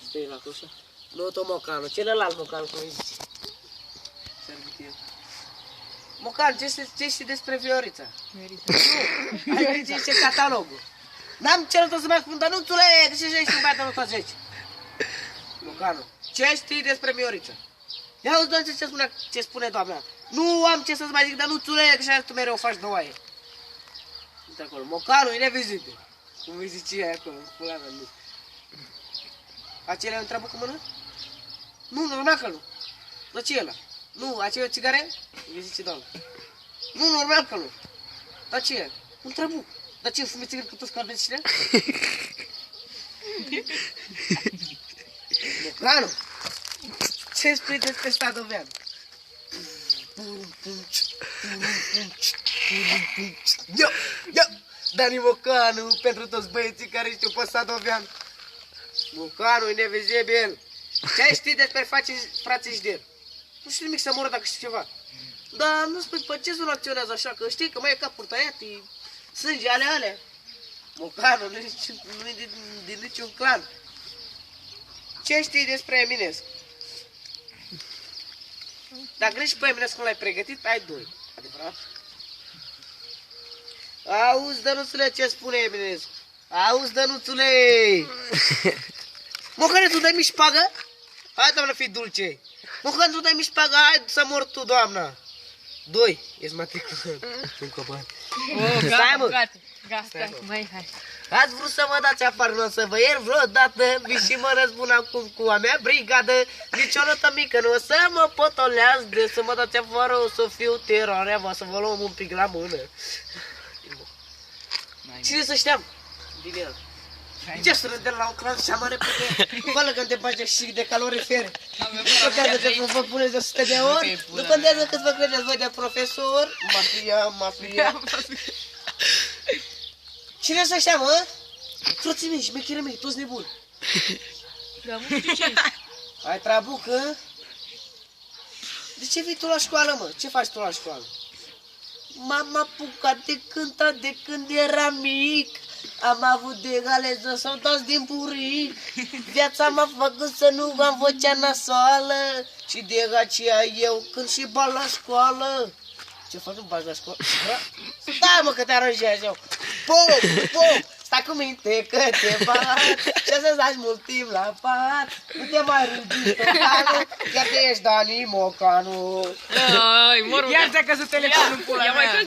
Stai la coșa. Nu tot Mocanu, celălalt Mocanu, cum îi zice. Mocanu, ce știi despre Viorița? Nu, aici este catalogul. N-am cerut-o să mai spun, dar nu-țule, că ce știi băiatul ăsta 10. Mocanu, ce știi despre Viorița? Ia auzi, doamne, ce spune doamna. Nu am ce să-ți mai zic, dar nu-țule, că așa tu mereu faci doaie. Uite acolo, Mocanu, e nevizibil. Cum îi zice aia acolo, pula mea, nu. Acelea întreabă cu mână? Nu, normal că nu. Dar ce e ăla? Nu, aceea e o țigare? Îi zice doamna. Nu, normal că nu. Dar ce e? Întreabă. Dar ce, fumi țigări cu toți carnețile? Mocanu, ce spui despre Sadovean? Dani Mocanu, pentru toți băieții care știu pe Sadovean. Mocanu, e nevizibil. Ce ai ști despre frații Jder? Nu știu nimic, să moră dacă știi ceva. Dar nu spui, pe ce să nu acționează așa? Că știi că mai e capul tăiat, e sânge alea. Mocanu, nu e din niciun clan. Ce știi despre Eminescu? Dacă grești pe Eminescu nu l-ai pregătit, ai 2. Adevărat? Auzi, Dănuțule, ce spune Eminescu? Auzi, Dănuțule! Mocanu, tu dai-mi șpagă? Hai, doamnă, fii dulce! Mocanu, tu dai-mi șpagă? Hai să mor tu, doamna! 2. Ești matriculat. Încă bani. Stai, mă! Gata, mai hai. Ați vrut să mă dați afară, nu o să vă iert vreodată. Vii și mă răzbun acum cu a mea brigadă. Nici o notă mică nu o să mă potolească. De să mă dați afară o să fiu teroarea voastră. Să vă luăm un pic la mână. Cine să știam? Din el. Ce să râdem la un clan și mare repede? Bă, când te bagi și de calorifere. Nu contează că vă puneți de 100 de ori. Nu contează cât vă credeți voi de profesor. Mafia. Cine să știa, mă? Frații mei, șmecherii mei, toți nebuni. Ai trabucă? De ce vii tu la școală, mă? Ce faci tu la școală? M-am apucat de cântat de când eram mic. Am avut de galeză sau dați din buric. Viața m-a făcut să nu am vocea nasoală. Și de aceea eu când și bag la școală. Ce faci, nu bagi la școală? Da, mă, că te aranjezi eu. Pop, stai cu minte că te bat. Și să zaci mult timp la pat. Nu te mai râdi, Mocanu. Chiar te ești Dani Mocanu. Ia-ți-a căzut telefonul în pula mea.